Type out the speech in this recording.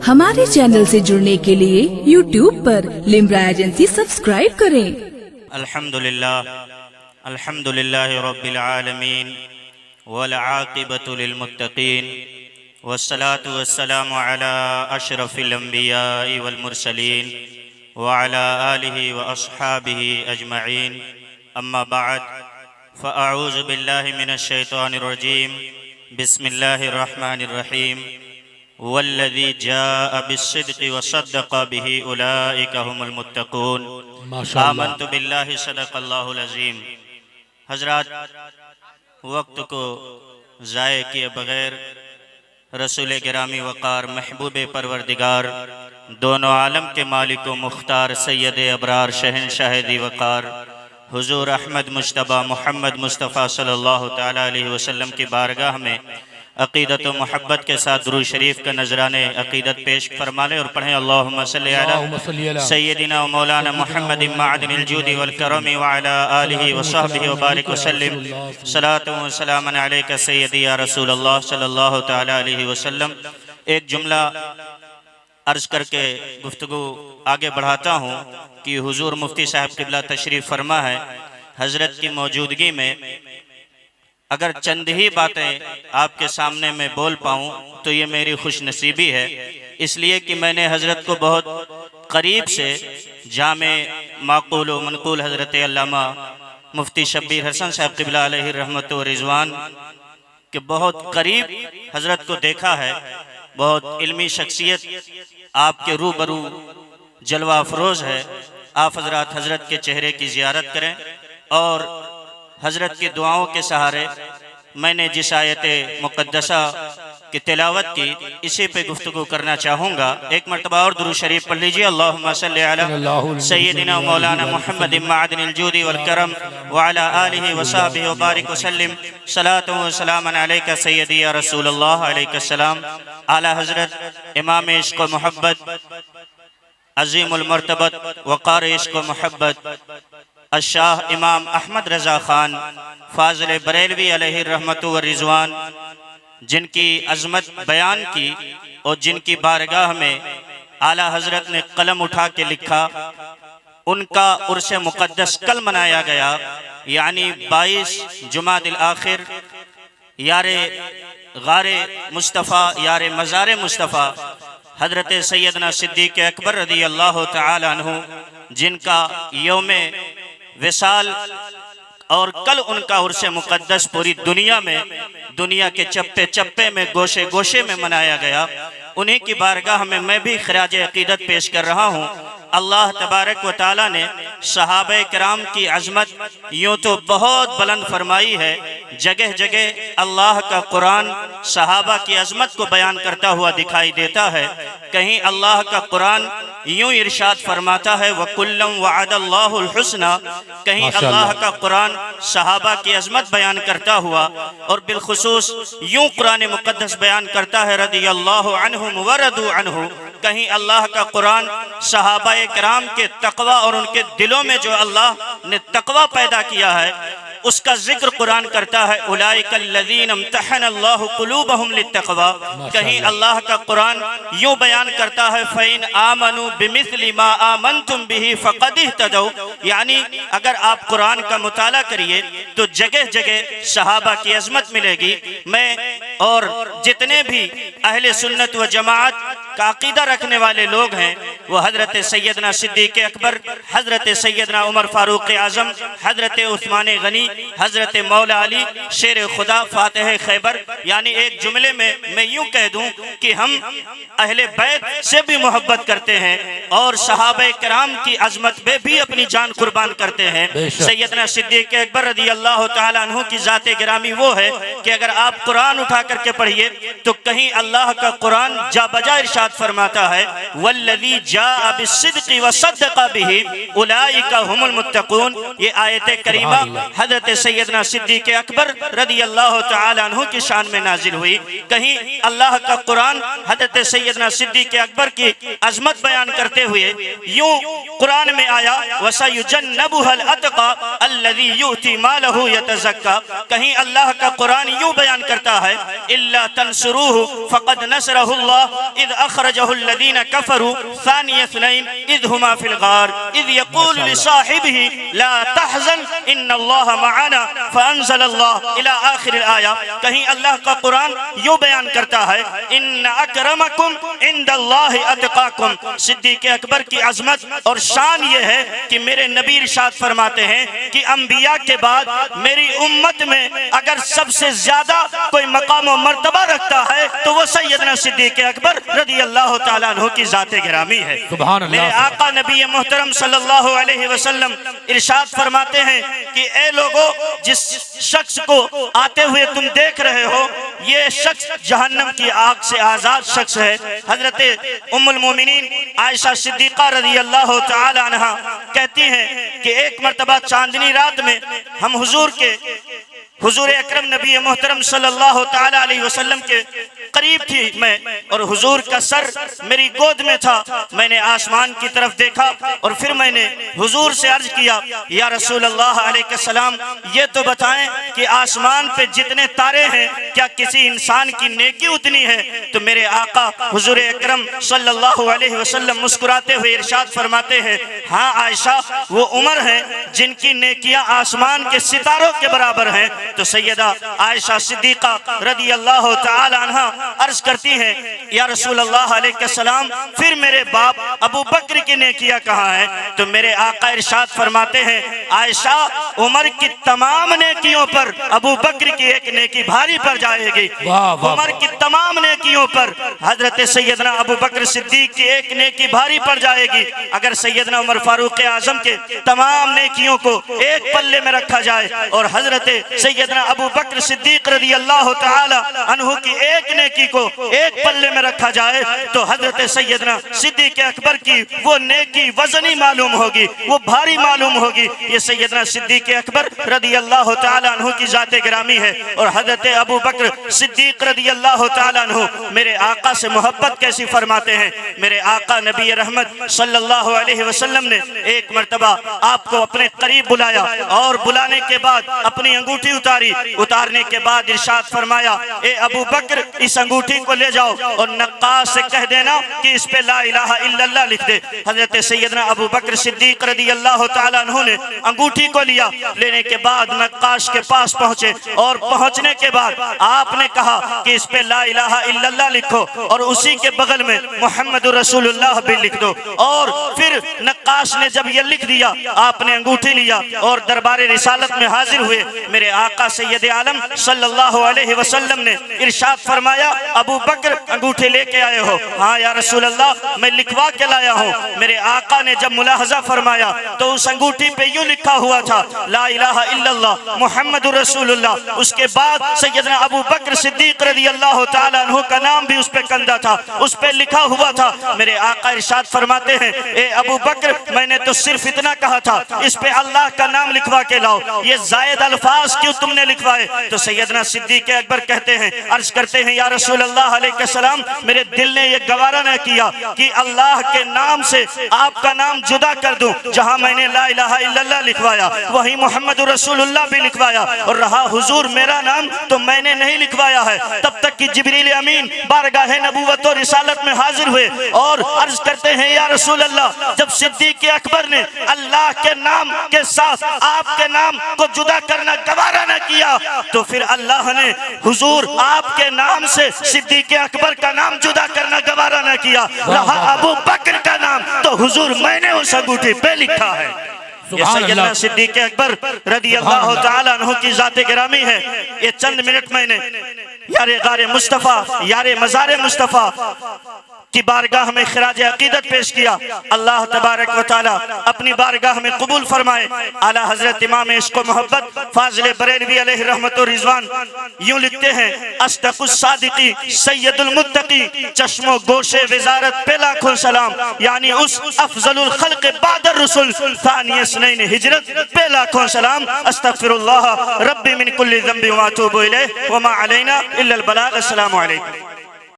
ہمارے چینل سے جڑنے کے لیے YouTube پر لمبرا ایجنسی سبسکرائب کریں۔ الحمدللہ رب العالمین والعاقبۃ للمتقین والصلاة والسلام علی اشرف الانبیاء والمرسلین وعلی آلہ واصحابہ اجمعین، اما بعد فاعوذ باللہ من الشیطان الرجیم، بسم اللہ الرحمن الرحیم، والذی جاء بالصدق وصدق به اولئک هم المتقون، آمنت باللہ صدق اللہ العظیم۔ حضرات، وقت کو ضائع کیے بغیر رسول گرامی وقار محبوب پروردگار دونوں عالم کے مالک و مختار سید ابرار شہنشاہ دی وقار حضور احمد مجتبی محمد مصطفیٰ صلی اللہ تعالیٰ علیہ وسلم کی بارگاہ میں عقیدت و محبت کے ساتھ درود شریف کا نذرانے عقیدت پیش فرمالے اور پڑھیں اللہم صلی علی سیدنا و مولانا محمد معدن الجود والکرم وعلی آلہ وصحبہ وبارک وسلم، صلاۃ و سلام علیکہ سیدی یا رسول اللہ صلی اللہ تعالیٰ علیہ وسلم۔ ایک جملہ عرض کر کے گفتگو آگے بڑھاتا ہوں کہ حضور مفتی صاحب قبلہ تشریف فرما ہے، حضرت کی موجودگی میں اگر چند ہی باتیں آپ کے سامنے میں بول پاؤں تو یہ میری خوش نصیبی ہے، اس لیے کہ میں نے حضرت کو بہت قریب سے جامع معقول و منقول حضرت علامہ مفتی شبیر حسن صاحب قبلہ علیہ رحمت و رضوان کہ بہت قریب حضرت کو دیکھا ہے۔ بہت علمی شخصیت آپ کے روبرو جلوہ افروز ہے۔ آپ حضرات حضرت کے چہرے کی زیارت کریں اور حضرت کی دعاؤں کے سہارے میں نے جس آیت مقدسہ کی تلاوت کی اسی پہ گفتگو کرنا چاہوں گا۔ ایک مرتبہ اور درود شریف پڑھ لیجئے، اللہم صلی علی سیدنا و مولانا محمد معدن الجود والکرم وعلی آلہ وصحبہ وبارک وسلم، صلاۃ و سلام علیکہ سیدی یا رسول اللہ علیہ السلام۔ اعلیٰ حضرت امام عشق و محبت، عظیم المرتبت، وقار عشق و محبت الشاہ امام احمد رضا خان فاضل بریلوی علیہ الرحمت والرضوان، جن کی عظمت بیان کی اور جن کی بارگاہ میں اعلیٰ حضرت نے قلم اٹھا کے لکھا، ان کا عرس مقدس کل منایا گیا، یعنی 22 جمادی الآخر، یار غار مصطفیٰ، یار مزار مصطفیٰ حضرت سیدنا صدیق اکبر رضی اللہ تعالی عنہ، جن کا یوم وصال اور کل ان کا عرس مقدس پوری دنیا میں، دنیا کے چپے چپے میں، گوشے گوشے میں منایا گیا، انہیں کی بارگاہ میں میں بھی خراج عقیدت پیش کر رہا ہوں۔ اللہ تبارک و تعالیٰ نے صحابہ کرام کی عظمت یوں تو بہت بلند فرمائی ہے، جگہ جگہ اللہ کا قرآن صحابہ کی عظمت کو بیان کرتا ہوا دکھائی دیتا ہے۔ کہیں اللہ کا قرآن یوں ارشاد فرماتا ہے وَكُلًّا وَعَدَ اللَّهُ الْحُسْنَى، کہیں اللہ کا قرآن صحابہ کی عظمت بیان کرتا ہوا اور بالخصوص یوں قرآن مقدس بیان کرتا ہے رضی اللہ عنہم وَرَضُوا عَنْهُ، کہیں اللہ کا قرآن صحابہ کرام کے تقوی اور ان کے دلوں میں جو اللہ نے تقوی پیدا کیا ہے اس کا ذکر قرآن کرتا ہے اولئک الذین امتحن اللہ قلوبہم للتقوی، کہیں اللہ کا قرآن یوں بیان کرتا ہے فَإِنْ آمَنُوا بِمِثْلِ مَا آمَنْتُمْ بِهِ فَقَدْ اهْتَدَوْا، یعنی اگر آپ قرآن کا مطالعہ کریے تو جگہ جگہ صحابہ کی عظمت ملے گی۔ میں اور جتنے بھی اہل سنت و جماعت کا عقیدہ رکھنے والے لوگ ہیں وہ حضرت سیدنا صدیق اکبر، حضرت سیدنا عمر فاروق اعظم، حضرت عثمان غنی، حضرت مولا علی شیر خدا فاتح خیبر، یعنی ایک جملے میں یوں کہہ دوں کہ ہم اہل بیت سے بھی محبت کرتے ہیں اور صحابہ کرام کی عظمت پہ بھی اپنی جان قربان کرتے ہیں۔ سیدنا صدیق اکبر رضی اللہ تعالیٰ عنہ کی ذات گرامی وہ ہے کہ اگر آپ قرآن اٹھا کر کے پڑھیے تو کہیں اللہ کا قرآن جا بجا ارشاد فرماتا ہے والذی جاء بالصدق وصدق به اولئک هم المتقون۔ یہ آیت کریمہ حضرت سیدنا صدیق اکبر رضی اللہ تعالی عنہ کی شان میں نازل ہوئی۔ کہیں اللہ کا قرآن حضرت سیدنا صدیق اکبر کی عظمت بیان کرتے ہوئے یوں قرآن میں آیا وَسَيُجَنَّبُهَا الْأَتْقَى الَّذِي يُؤْتِي مَالَهُ يَتَزَكَّى۔ کہیں اللہ کا قرآن یوں بیان کرتا ہے إِلَّا تَنْصُرُوهُ فَقَدْ نَصَرَهُ اللَّهُ إِذْ أَخْرَجَهُ الَّذِينَ كَفَرُوا ثَانِيَ اثْنَيْنِ إِذْ هُمَا فِي الْغَارِ إِذْ يَقُولُ لِصَاحِبِهِ لَا تَحْزَنْ إِنَّ اللَّهَ مَعَنَا فَأَنزَلَ اللَّهُ إِلَى آخر الآية۔ کہیں اللہ کا قرآن یوں بیان کرتا ہے إِنَّ أَكْرَمَكُمْ عِنْدَ اللَّهِ أَتْقَاكُمْ۔ صدیق اکبر کی عظمت اور شان یہ ہے کہ میرے نبی ارشاد فرماتے ہیں کہ انبیاء کے بعد میری امت میں اگر سب سے زیادہ کوئی مقام و مرتبہ رکھتا ہے تو وہ سیدنا صدیق اکبر رضی اللہ تعالیٰ عنہ کی ذات گرامی ہے۔ میرے آقا نبی محترم صلی اللہ علیہ وسلم ارشاد فرماتے ہیں کہ اے لوگو، جس شخص کو آتے ہوئے تم دیکھ رہے ہو یہ شخص جہنم کی آگ سے آزاد شخص ہے۔ حضرت ام المومنین عائشہ صدیقہ رضی اللہ تعالی عنہ کہتی ہیں کہ ایک مرتبہ چاندنی رات میں ہم حضور اکرم نبی محترم صلی اللہ تعالی علیہ وسلم کے قریب تھی میں، اور حضور کا سر میری گود میں تھا۔ میں نے آسمان کی طرف دیکھا اور پھر میں نے حضور سے عرض کیا یا رسول اللہ علیہ السلام، یہ تو بتائیں کہ آسمان پہ جتنے تارے ہیں کیا کسی انسان کی نیکی اتنی ہے؟ تو میرے آقا حضور اکرم صلی اللہ علیہ وسلم مسکراتے ہوئے ارشاد فرماتے ہیں ہاں عائشہ، وہ عمر ہیں جن کی نیکیاں آسمان کے ستاروں کے برابر ہیں۔ تو سیدہ عائشہ صدیقہ رضی اللہ تعالی عنہ عرض کرتی ہیں یا رسول اللہ علیہ السلام، پھر میرے باپ ابو بکر کی نیکیاں کہاں ہیں؟ تو میرے آقا ارشاد فرماتے ہیں عائشہ، عمر کی تمام نیکیوں پر ابو بکر کی ایک نیکی بھاری پڑ جائے گی۔ عمر کی تمام نیکیوں پر حضرت سیدنا ابو بکر صدیق کی ایک نیکی بھاری پڑ جائے گی۔ اگر سیدنا عمر فاروق اعظم کے تمام نیکیوں کو ایک پلے میں رکھا جائے اور حضرت سیدنا ابو بکر صدیق رضی اللہ تعالی عنہ کی ایک نیکی کو ایک پلے میں رکھا جائے تو حضرت سیدنا صدیق اکبر کی وہ نیکی وزنی معلوم ہوگی، وہ بھاری معلوم ہوگی۔ یہ سیدنا صدیق اکبر رضی اللہ تعالی عنہ کی ذات گرامی ہے۔ اور حضرت ابو بکر صدیق رضی اللہ تعالی عنہ میرے آقا سے محبت کیسی فرماتے ہیں۔ میرے آقا نبی رحمت صلی اللہ علیہ وسلم نے ایک مرتبہ آپ کو اپنے قریب بلایا اور بلانے کے بعد اپنی انگوٹھی اتارنے کے بعد ارشاد فرمایا اے ابو بکر، اس انگوٹھی کو لے جاؤ اور نقاش سے کہہ دینا کہ اس پہ لا الہ الا اللہ لکھ دے۔ حضرت سیدنا ابو بکر صدیق رضی اللہ تعالی عنہ نے انگوٹھی کو لیا، لینے کے بعد نقاش کے پاس پہنچے اور پہنچنے کے بعد آپ نے کہا کہ اس پہ لا الہ الا اللہ لکھو اور اسی کے بغل میں محمد رسول اللہ بھی لکھ دو۔ اور پھر نقاش نے جب یہ لکھ دیا، آپ نے انگوٹھی لیا اور دربار رسالت میں حاضر ہوئے۔ میرے آقا سید عالم صلی اللہ علیہ وسلم نے ارشاد فرمایا ابو بکر انگوٹھی لے کے آئے ہو؟ ہاں یا رسول اللہ، میں لکھوا کے لایا ہوں۔ میرے آقا نے جب ملاحظہ فرمایا تو اس انگوٹھی پہ یوں لکھا ہوا تھا لا الہ الا اللہ محمد رسول اللہ۔ اس کے بعد سیدنا ابو بکر صدیق رضی اللہ تعالی عنہ کا نام بھی اس پہ کندہ تھا، اس پہ لکھا ہوا تھا۔ میرے آقا ارشاد فرماتے ہیں اے ابو بکر، میں نے تو صرف اتنا کہا تھا اس پہ اللہ کا نام لکھوا کے لاؤ، یہ زائد الفاظ کیوں تم نے لکھوائے؟ تو سیدنا صدیق اکبر کہتے ہیں، عرض کرتے ہیں یا رسول اللہ علیہ السلام، میرے دل نے یہ گوارا نہ کیا کہ اللہ کے نام سے آپ کا نام جدا کر دوں۔ جہاں میں نے لا الہ الا اللہ لکھوایا وہی محمد رسول اللہ بھی لکھوایا، اور رہا حضور میرا نام تو میں نے نہیں لکھوایا ہے۔ تب تک کہ جبریل امین بارگاہ نبوت و رسالت میں حاضر ہوئے اور عرض کرتے ہیں یا رسول اللہ، جب صدیق اکبر نے اللہ کے نام کے ساتھ آپ کے نام کو جدا کرنا گوارا نہ کیا تو پھر اللہ نے حضور آپ کے نام سے صدیق اکبر کا نام جدا کرنا گوارا نہ کیا، رہا ابو بکر کا نام تو حضور میں نے اس انگوٹھی پہ لکھا ہے۔ یہ سیدنا صدیق اکبر رضی اللہ تعالی عنہ کی ذات گرامی ہے۔ یہ چند منٹ میں نے یار غار مصطفیٰ، یار مزار مصطفیٰ کی بارگاہ میں خراج عقیدت پیش کیا۔ اللہ تبارک و تعالی اپنی بارگاہ میں قبول فرمائے۔ اعلیٰ حضرت امام عشق و محبت فاضل بریلوی علیہ رحمت و رضوان یوں لکھتے ہیں: اصدق الصادقی سید المتقی، چشم و گوش وزارت پہ لاکھوں سلام، یعنی اس افضل الخلق بعد الرسل، ثانی اثنین ہجرت پہ لاکھوں سلام۔ استغفر اللہ ربی من کل ذنب واتوب الیہ وما علینا الا البلاغ۔ السلام علیکم۔